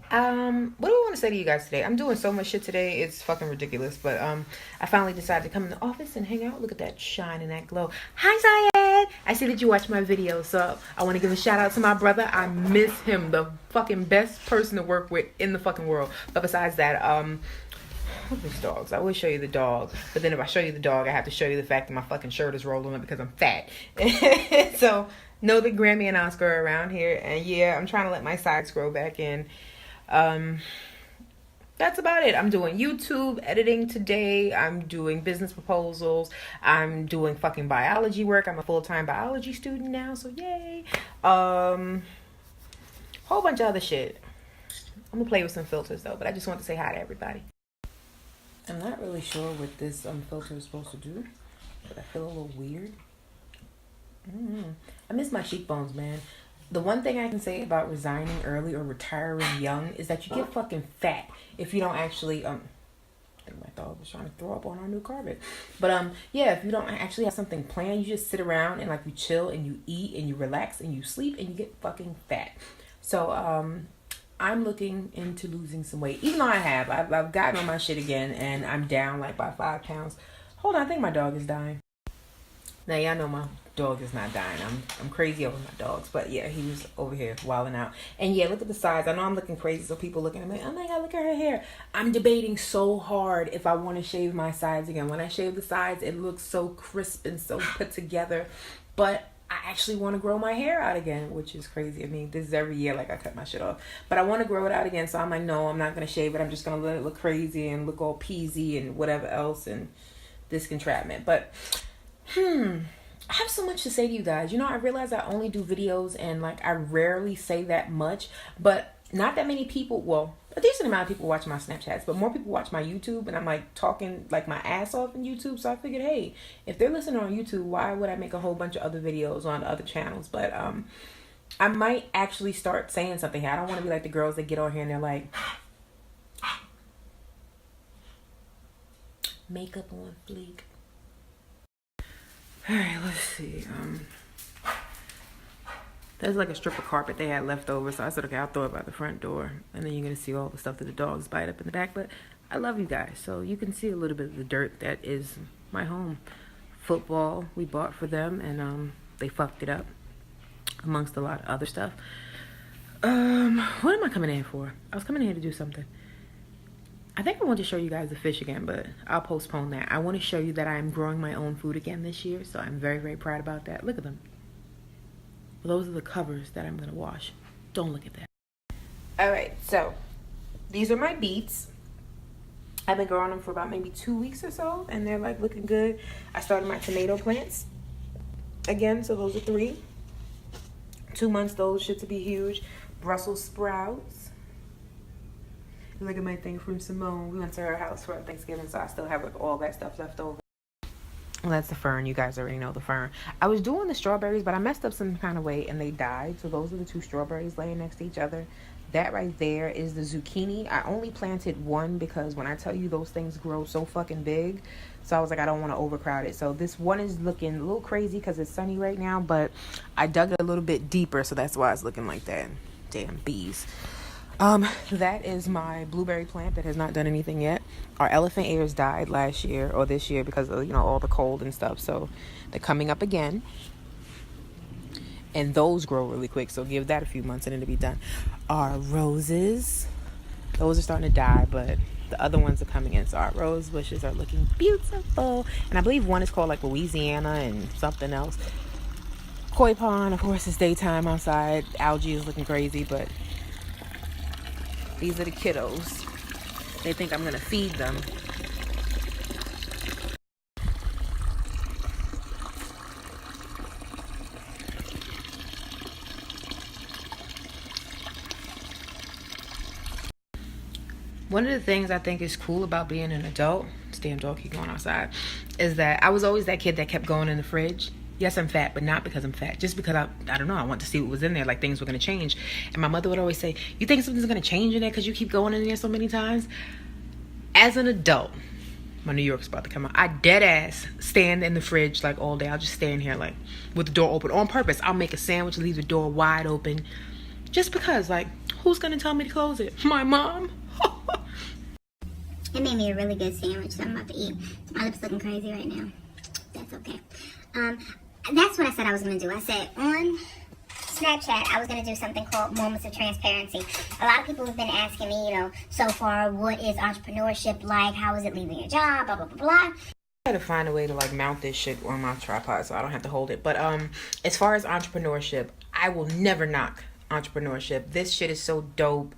What do I want to say to you guys today? I'm doing so much shit today, it's fucking ridiculous. But I finally decided to come in the office and hang out. Look at that shine and that glow. Hi, Syed. I see that you watched my video, so I want to give a shout out to my brother. I miss him, the fucking best person to work with in the fucking world. But besides that, look at these dogs. I will show you the dog, but then if I show you the dog, I have to show you the fact that my fucking shirt is rolling up because I'm fat. So know that Grammy and Oscar are around here, and yeah, I'm trying to let my sides grow back in. That's about it. I'm doing YouTube editing today. I'm doing business proposals. I'm doing fucking biology work. I'm a full-time biology student now, so yay. Whole bunch of other shit. I'm gonna play with some filters though, but I just want to say hi to everybody. I'm not really sure what this filter is supposed to do, but I feel a little weird. I miss my cheekbones, man. The one thing I can say about resigning early or retiring young is that you get fucking fat if you don't actually I think my dog was trying to throw up on our new carpet. But yeah, if you don't actually have something planned, you just sit around and like you chill and you eat and you relax and you sleep and you get fucking fat. So I'm looking into losing some weight, even though I've gotten on my shit again and I'm down like by 5 pounds. Hold on, I think my dog is dying. Now y'all know my dog is not dying. I'm crazy over my dogs, but yeah, he was over here wilding out. And yeah, look at the sides. I know I'm looking crazy, so people looking at me, oh my god, look at her hair. I'm debating so hard if I want to shave my sides again. When I shave the sides, it looks so crisp and so put together, but I actually want to grow my hair out again, which is crazy. I mean, this is every year, like I cut my shit off, but I want to grow it out again. So I'm like, no, I'm not gonna shave it. I'm just gonna let it look crazy and look all peasy and whatever else and this entrapment. But I have so much to say to you guys. You know, I realize I only do videos and like I rarely say that much, but not that many people, well, a decent amount of people watch my Snapchats, but more people watch my YouTube, and I'm like talking like my ass off in YouTube. So I figured, hey, if they're listening on YouTube, why would I make a whole bunch of other videos on other channels? But I might actually start saying something here. I don't want to be like the girls that get on here and they're like, makeup on fleek. All right, let's see. There's like a strip of carpet they had left over, so I said, okay, I'll throw it by the front door, and then you're gonna see all the stuff that the dogs bite up in the back. But I love you guys, so you can see a little bit of the dirt that is my home. Football we bought for them, and they fucked it up, amongst a lot of other stuff. What am I coming in for? I was coming in here to do something. I think I want to show you guys the fish again, but I'll postpone that. I want to show you that I am growing my own food again this year, so I'm very, very proud about that. Look at them. Those are the covers that I'm going to wash. Don't look at that. All right, so these are my beets. I've been growing them for about maybe 2 weeks or so, and they're like looking good. I started my tomato plants again, so those are 3. 2 months, those should to be huge. Brussels sprouts. Look at my thing from Simone. We went to her house for Thanksgiving, so I still have like all that stuff left over. Well, that's the fern. You guys already know the fern. I was doing the strawberries, but I messed up some kind of way and they died. So those are the 2 strawberries laying next to each other. That right there is the zucchini. I only planted 1 because when I tell you those things grow so fucking big. So I was like, I don't want to overcrowd it. So this one is looking a little crazy because it's sunny right now, but I dug it a little bit deeper, so that's why it's looking like that. Damn bees. That is my blueberry plant that has not done anything yet. Our elephant ears died last year or this year because of, you know, all the cold and stuff. So they're coming up again. And those grow really quick. So give that a few months and it'll be done. Our roses, those are starting to die, but the other ones are coming in. So our rose bushes are looking beautiful. And I believe one is called like Louisiana and something else. Koi pond, of course, it's daytime outside. Algae is looking crazy, but these are the kiddos. They think I'm gonna feed them. One of the things I think is cool about being an adult, this damn dog keep going outside, is that I was always that kid that kept going in the fridge. Yes, I'm fat, but not because I'm fat. Just because I don't know, I want to see what was in there, like things were going to change. And my mother would always say, you think something's going to change in there because you keep going in there so many times? As an adult, my New York's about to come out. I dead ass stand in the fridge like all day. I'll just stand here like with the door open on purpose. I'll make a sandwich, leave the door wide open. Just because, like, Who's gonna tell me to close it? My mom. It made me a really good sandwich that I'm about to eat. My lips looking crazy right now. That's okay. That's what I said I was going to do. I said on Snapchat, I was going to do something called Moments of Transparency. A lot of people have been asking me, so far, what is entrepreneurship like? How is it leaving your job? Blah, blah, blah, blah. I gotta find a way to like mount this shit on my tripod so I don't have to hold it. But as far as entrepreneurship, I will never knock entrepreneurship. This shit is so dope.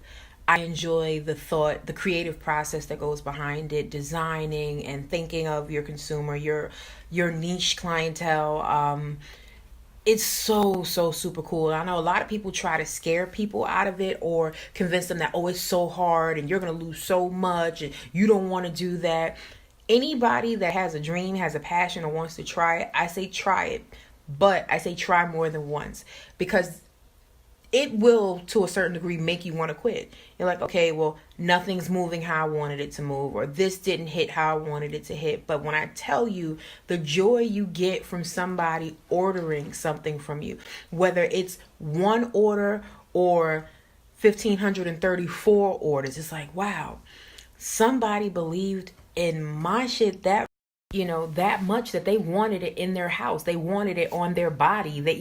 I enjoy the thought, the creative process that goes behind it, designing and thinking of your consumer, your niche clientele. It's so super cool. I know a lot of people try to scare people out of it or convince them that, oh, it's so hard and you're going to lose so much and you don't want to do that. Anybody that has a dream, has a passion, or wants to try it, I say try it. But I say try more than once, because it will, to a certain degree, make you want to quit. You're like, okay, well, nothing's moving how I wanted it to move, or this didn't hit how I wanted it to hit. But when I tell you the joy you get from somebody ordering something from you, whether it's one order or 1,534 orders, it's like, wow, somebody believed in my shit that much that they wanted it in their house. They wanted it on their body. That,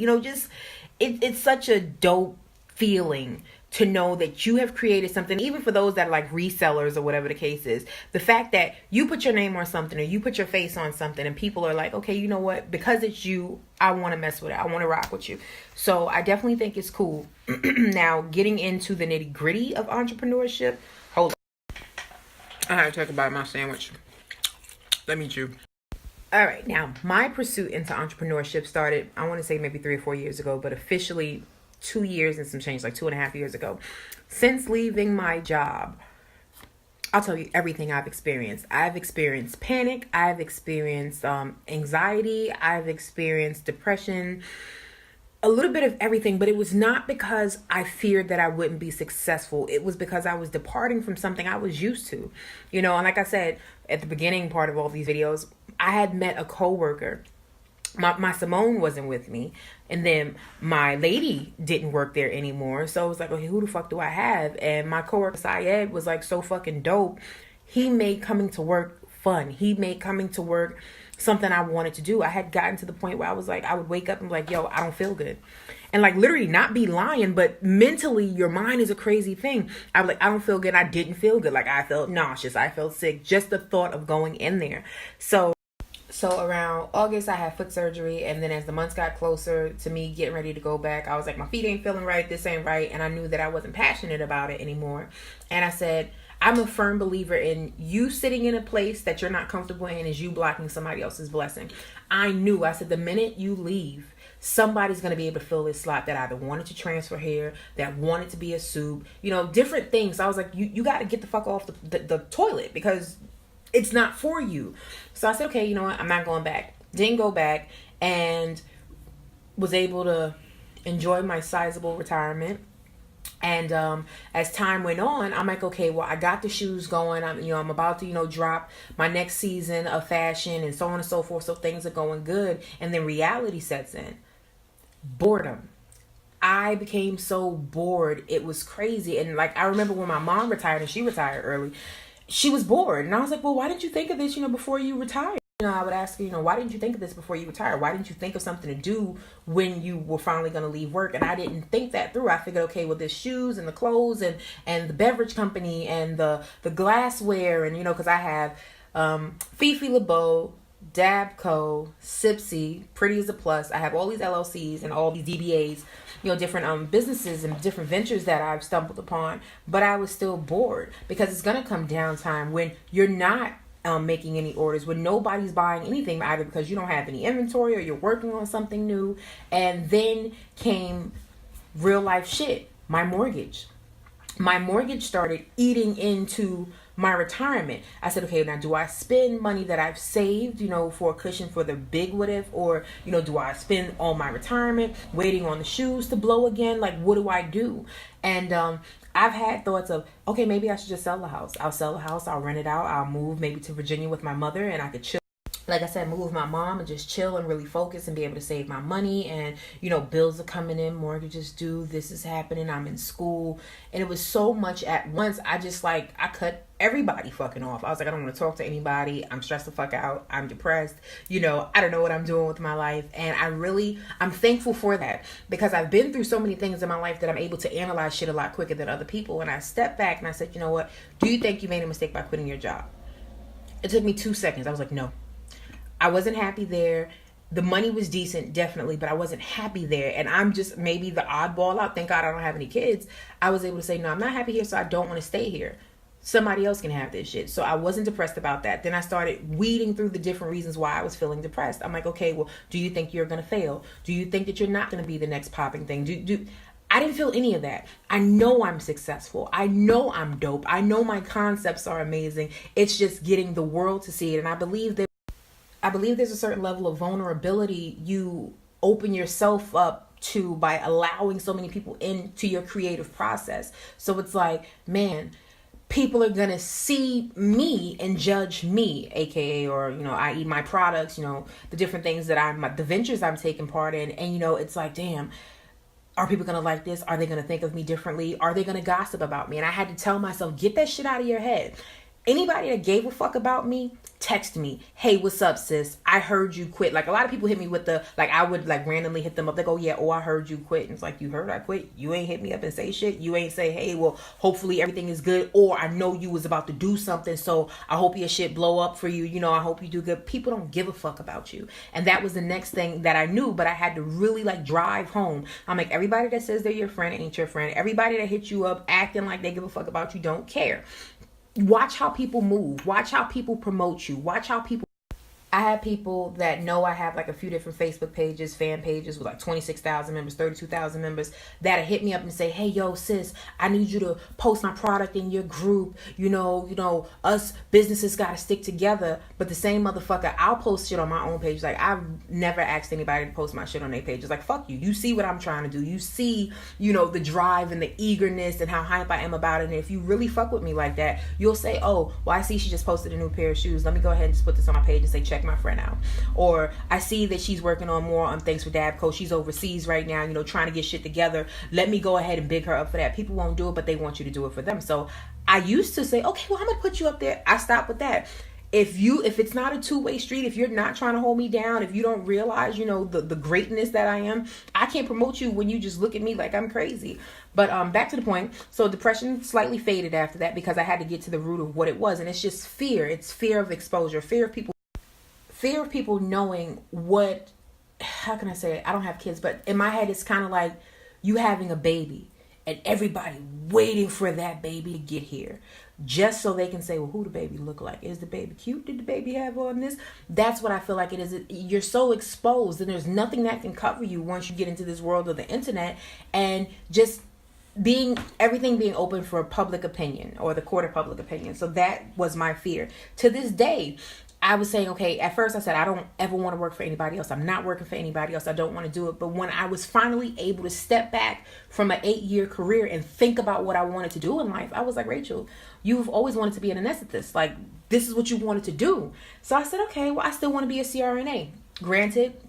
it's such a dope feeling to know that you have created something, even for those that are like resellers or whatever the case is. The fact that you put your name on something or you put your face on something and people are like, okay, you know what? Because it's you, I want to mess with it. I want to rock with you. So I definitely think it's cool. Now, getting into the nitty gritty of entrepreneurship. Hold on. I had to talk about my sandwich. Let me chew. All right, now my pursuit into entrepreneurship started, I want to say maybe 3 or 4 years ago, but officially 2 years and some change, like 2.5 years ago. Since leaving my job, I'll tell you everything I've experienced. I've experienced panic. I've experienced anxiety. I've experienced depression. A little bit of everything, but it was not because I feared that I wouldn't be successful. It was because I was departing from something I was used to, and like I said at the beginning part of all these videos, I had met a coworker. My Simone wasn't with me, and then my lady didn't work there anymore. So I was like, okay, who the fuck do I have? And my coworker Syed was like so fucking dope. He made coming to work fun. He made coming to work something I wanted to do. I had gotten to the point where I was like, I would wake up and be like, yo, I don't feel good. And like literally not be lying, but mentally your mind is a crazy thing. I was like, I don't feel good. I didn't feel good. Like I felt nauseous. I felt sick. Just the thought of going in there. So around August, I had foot surgery. And then as the months got closer to me getting ready to go back, I was like, my feet ain't feeling right. This ain't right. And I knew that I wasn't passionate about it anymore. And I said, I'm a firm believer in you sitting in a place that you're not comfortable in is you blocking somebody else's blessing. I said, the minute you leave, somebody's going to be able to fill this slot that either wanted to transfer here, that wanted to be a soup, different things. So I was like, you got to get the fuck off the toilet because it's not for you. So I said, okay, you know what? I'm not going back. Didn't go back and was able to enjoy my sizable retirement. And as time went on, I'm like, okay, well, I got the shoes going. I'm about to, drop my next season of fashion and so on and so forth. So things are going good. And then reality sets in. Boredom. I became so bored. It was crazy. And like, I remember when my mom retired, and she retired early, she was bored. And I was like, well, why didn't you think of this, before you retired? I would ask her, why didn't you think of this before you retired? Why didn't you think of something to do when you were finally going to leave work? And I didn't think that through. I figured, okay, well, there's shoes and the clothes and the beverage company and the glassware. And, because I have Fifi LaBeaux, Dabco, Sipsy, Pretty as a Plus. I have all these LLCs and all these DBAs, different businesses and different ventures that I've stumbled upon. But I was still bored because it's going to come downtime when you're not making any orders, when nobody's buying anything, either because you don't have any inventory or you're working on something new. And then came real life shit. My mortgage started eating into my retirement. I said, okay, now do I spend money that I've saved, for a cushion for the big what if, or, do I spend all my retirement waiting on the shoes to blow again? Like, what do I do? And I've had thoughts of, okay, maybe I should just sell the house. I'll sell the house. I'll rent it out. I'll move maybe to Virginia with my mother and I could chill. like I said, move with my mom and just chill and really focus and be able to save my money. And, you know, bills are coming in, mortgages due, this is happening, I'm in school. And it was so much at once. I just like, I cut everybody fucking off. I was like, I don't want to talk to anybody. I'm stressed the fuck out. I'm depressed. You know, I don't know what I'm doing with my life. And I'm thankful for that, because I've been through so many things in my life that I'm able to analyze shit a lot quicker than other people. And I stepped back and I said, you know what? Do you think you made a mistake by quitting your job? It took me 2 seconds. I was like, no. I wasn't happy there. The money was decent, definitely, but I wasn't happy there. And I'm just maybe the oddball out. Thank God I don't have any kids. I was able to say, no, I'm not happy here, so I don't want to stay here. Somebody else can have this shit. So I wasn't depressed about that. Then I started weeding through the different reasons why I was feeling depressed. I'm like, okay, well, do you think you're going to fail? Do you think that you're not going to be the next popping thing? I didn't feel any of that. I know I'm successful. I know I'm dope. I know my concepts are amazing. It's just getting the world to see it. And I believe there's a certain level of vulnerability you open yourself up to by allowing so many people into your creative process. So it's like, man, people are going to see me and judge me, aka, or, you know, i.e. my products, you know, the different things that the ventures I'm taking part in. And, you know, it's like, damn, are people going to like this? Are they going to think of me differently? Are they going to gossip about me? And I had to tell myself, get that shit out of your head. Anybody that gave a fuck about me, text me. Hey, what's up, sis? I heard you quit. Like, a lot of people hit me with I would like randomly hit them up. They go, yeah, I heard you quit. And it's like, you heard I quit? You ain't hit me up and say shit. You ain't say, hey, well, hopefully everything is good. Or I know you was about to do something, so I hope your shit blow up for you. You know, I hope you do good. People don't give a fuck about you. And that was the next thing that I knew, but I had to really like drive home. I'm like, everybody that says they're your friend ain't your friend. Everybody that hits you up acting like they give a fuck about you don't care. Watch how people move. Watch how people promote you. Watch how people... I have people that know I have like a few different Facebook pages, fan pages with like 26,000 members, 32,000 members that hit me up and say, hey, yo, sis, I need you to post my product in your group. You know, us businesses got to stick together. But the same motherfucker, I'll post shit on my own page. Like, I've never asked anybody to post my shit on their pages. Like, fuck you. You see what I'm trying to do. You see, you know, the drive and the eagerness and how hype I am about it. And if you really fuck with me like that, you'll say, oh, well, I see she just posted a new pair of shoes. Let me go ahead and just put this on my page and say, check my friend out. Or I see that she's working on more on Thanks for Dabco. She's overseas right now, you know, trying to get shit together. Let me go ahead and big her up for that. People won't do it, but they want you to do it for them. So I used to say, okay, well, I'm gonna put you up there. I stopped with that. If it's not a two-way street, if you're not trying to hold me down, if you don't realize, you know, the greatness that I am, I can't promote you when you just look at me like I'm crazy. But back to the point. So depression slightly faded after that because I had to get to the root of what it was. And it's just fear. It's fear of exposure, fear of people knowing what, how can I say it? I don't have kids, but in my head, it's kind of like you having a baby and everybody waiting for that baby to get here just so they can say, well, who the baby look like? Is the baby cute? Did the baby have on this? That's what I feel like it is. You're so exposed and there's nothing that can cover you once you get into this world of the internet and just everything being open for public opinion or the court of public opinion. So that was my fear. To this day, I was saying, okay, at first I said, I don't ever want to work for anybody else. I'm not working for anybody else. I don't want to do it. But when I was finally able to step back from an 8-year career and think about what I wanted to do in life, I was like, Rachel, you've always wanted to be an anesthetist. Like, this is what you wanted to do. So I said, okay, well, I still want to be a CRNA. Granted,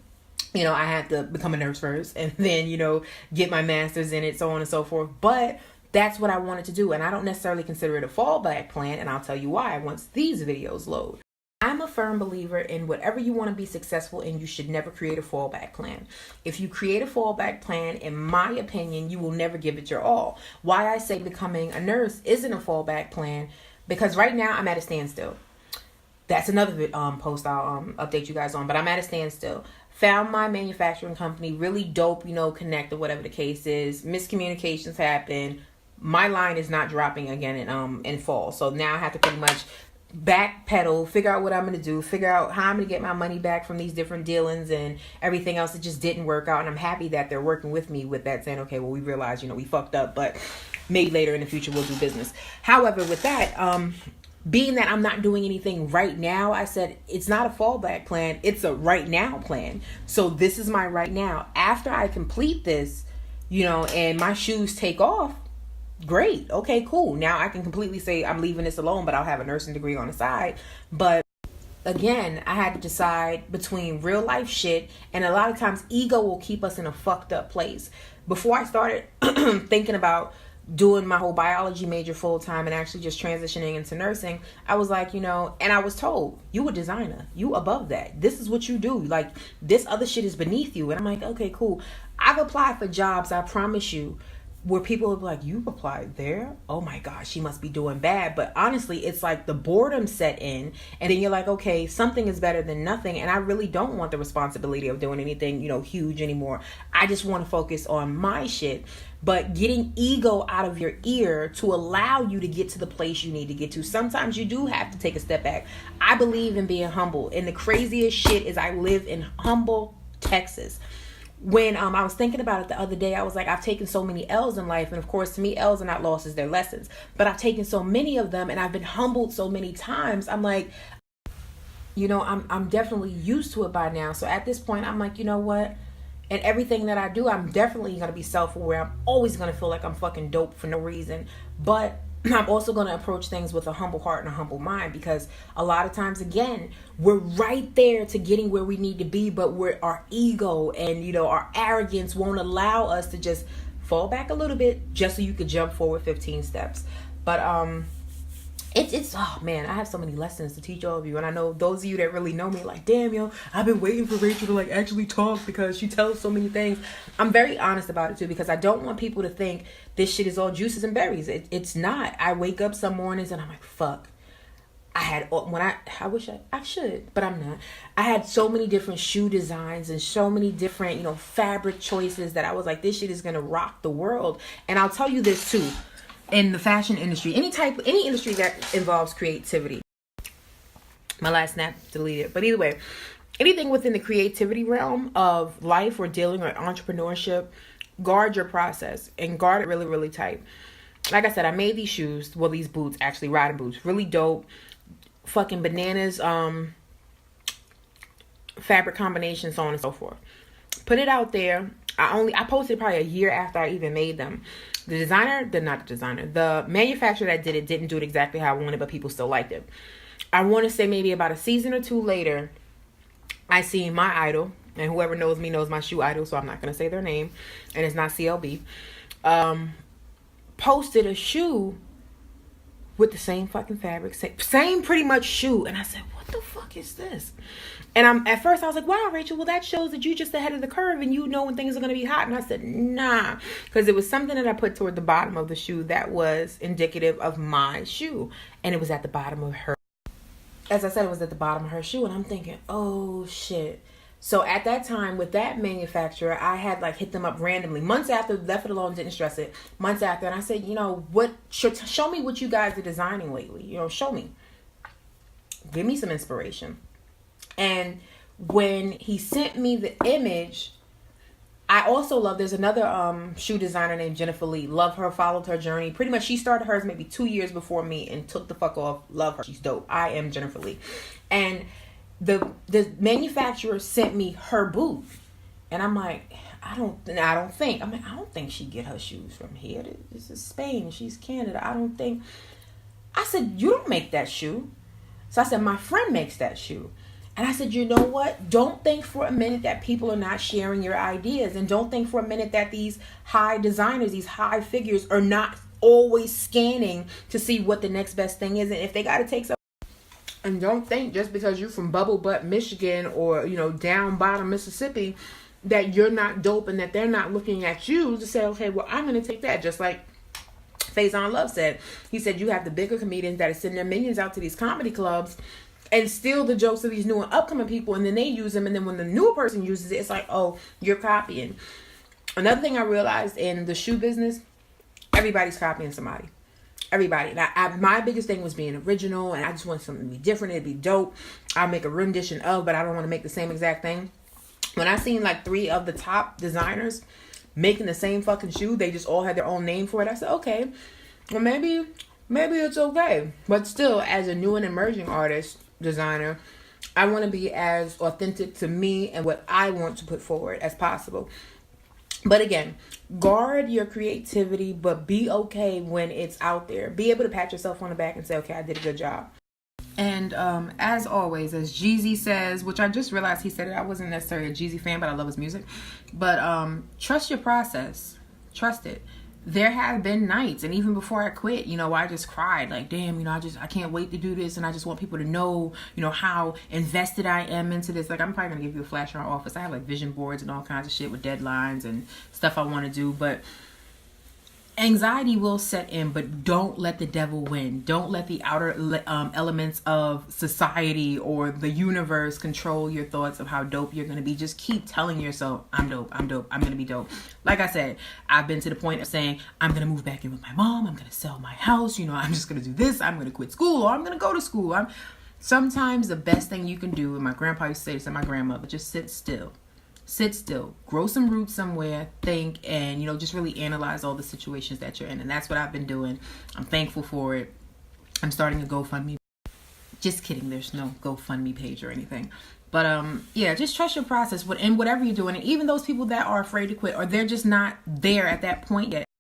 you know, I had to become a nurse first and then, you know, get my master's in it, so on and so forth. But that's what I wanted to do. And I don't necessarily consider it a fallback plan. And I'll tell you why once these videos load. I'm a firm believer in whatever you want to be successful in, you should never create a fallback plan. If you create a fallback plan, in my opinion, you will never give it your all. Why I say becoming a nurse isn't a fallback plan, because right now I'm at a standstill. That's another post I'll update you guys on, but I'm at a standstill. Found my manufacturing company, really dope, you know, connect or whatever the case is. Miscommunications happen. My line is not dropping again in fall. So now I have to pretty much backpedal, figure out what I'm going to do, figure out how I'm going to get my money back from these different dealings and everything else that just didn't work out. And I'm happy that they're working with me with that, saying, okay, well, we realize, you know, we fucked up, but maybe later in the future we'll do business. However, with that, being that I'm not doing anything right now, I said, it's not a fallback plan. It's a right now plan. So this is my right now. After I complete this, you know, and my shoes take off, great. Okay, cool. Now I can completely say I'm leaving this alone, but I'll have a nursing degree on the side. But again, I had to decide between real life shit, and a lot of times ego will keep us in a fucked up place. Before I started thinking about doing my whole biology major full time and actually just transitioning into nursing, I was like, and I was told, you a designer, you above that. This is what you do. Like, this other shit is beneath you. And I'm like, okay, cool. I've applied for jobs, I promise you, where people are like, you applied there? Oh my gosh, she must be doing bad. But honestly, it's like the boredom set in, and then you're like, okay, something is better than nothing. And I really don't want the responsibility of doing anything, huge anymore. I just want to focus on my shit. But getting ego out of your ear to allow you to get to the place you need to get to. Sometimes you do have to take a step back. I believe in being humble. And the craziest shit is I live in Humble, Texas. When I was thinking about it the other day, I was like, I've taken so many L's in life. And of course, to me, L's are not losses, they're lessons. But I've taken so many of them, and I've been humbled so many times. I'm like, I'm definitely used to it by now. So at this point, I'm like, you know what? And everything that I do, I'm definitely going to be self-aware. I'm always going to feel like I'm fucking dope for no reason. But I'm also going to approach things with a humble heart and a humble mind, because a lot of times, again, we're right there to getting where we need to be, but our ego and, our arrogance won't allow us to just fall back a little bit just so you could jump forward 15 steps. But it's oh man, I have so many lessons to teach all of you. And I know those of you that really know me, like, damn, yo, I've been waiting for Rachel to like actually talk because she tells so many things. I'm very honest about it too, because I don't want people to think this shit is all juices and berries. It's not. I wake up some mornings and I'm like, fuck. I wish I should, but I'm not. I had so many different shoe designs and so many different, fabric choices that I was like, this shit is going to rock the world. And I'll tell you this too. In the fashion industry, any industry that involves creativity. My last snap deleted. But either way, anything within the creativity realm of life or dealing or entrepreneurship, guard your process and guard it really, really tight. Like I said, I made these shoes, these boots, actually riding boots, really dope, fucking bananas, fabric combinations, so on and so forth. Put it out there. I posted probably a year after I even made them. The manufacturer that did it didn't do it exactly how I wanted, but people still liked it. I want to say maybe about a season or two later, I seen my idol, and whoever knows me knows my shoe idol, so I'm not going to say their name, and it's not CLB, posted a shoe with the same fucking fabric, same pretty much shoe, and I said, what the fuck is this? And at first I was like, wow, Rachel, well, that shows that you just ahead of the curve and you know when things are going to be hot. And I said, nah, because it was something that I put toward the bottom of the shoe that was indicative of my shoe. And it was at the bottom of her. As I said, it was at the bottom of her shoe. And I'm thinking, oh, shit. So at that time with that manufacturer, I had hit them up randomly. Months after, left it alone, didn't stress it. Months after. And I said, show me what you guys are designing lately. Show me. Give me some inspiration. And when he sent me the image, I also love, there's another shoe designer named Jennifer Lee. Love her, followed her journey. Pretty much she started hers maybe 2 years before me and took the fuck off. Love her. She's dope. I am Jennifer Lee. And the manufacturer sent me her boot. And I'm like, I don't think she get her shoes from here. This is Spain. She's Canada. I said, you don't make that shoe. So I said, my friend makes that shoe. And I said, you know what? Don't think for a minute that people are not sharing your ideas. And don't think for a minute that these high designers, these high figures are not always scanning to see what the next best thing is. And if they got to take some. And don't think just because you're from Bubble Butt, Michigan, or, down bottom Mississippi, that you're not dope and that they're not looking at you to say, okay, well, I'm going to take that. Just like Faison Love said. He said, you have the bigger comedians that are sending their millions out to these comedy clubs and steal the jokes of these new and upcoming people, and then they use them, and then when the new person uses it, it's like, oh, you're copying. Another thing I realized in the shoe business, everybody's copying somebody. Everybody. And my biggest thing was being original, and I just want something to be different. It'd be dope. I'll make a rendition of, but I don't want to make the same exact thing. When I seen 3 of the top designers making the same fucking shoe, they just all had their own name for it. I said, okay, well, maybe it's okay. But still, as a new and emerging artist, designer, I want to be as authentic to me and what I want to put forward as possible. But again, guard your creativity, but be okay when it's out there. Be able to pat yourself on the back and say, okay, I did a good job. And as always, as Jeezy says, which I just realized he said it, I wasn't necessarily a Jeezy fan, but I love his music. But trust your process. Trust it. There have been nights, and even before I quit, you know, I just cried like, damn, you know, I can't wait to do this, and I just want people to know, you know, how invested I am into this. Like, I'm probably gonna give you a flash in our office. I have like vision boards and all kinds of shit with deadlines and stuff I want to do, but anxiety will set in, but don't let the devil win. Don't let the outer elements of society or the universe control your thoughts of how dope you're going to be. Just keep telling yourself, I'm dope, I'm dope, I'm going to be dope. Like I said, I've been to the point of saying, I'm going to move back in with my mom, I'm going to sell my house, you know, I'm just going to do this, I'm going to quit school, or I'm going to go to school. Sometimes the best thing you can do, and my grandpa used to say this to my grandmother, just sit still. Sit still, grow some roots somewhere, think, and, you know, just really analyze all the situations that you're in. And that's what I've been doing. I'm thankful for it. I'm starting a GoFundMe. Just kidding. There's no GoFundMe page or anything. But, yeah, just trust your process in whatever you're doing. And even those people that are afraid to quit, or they're just not there at that point yet.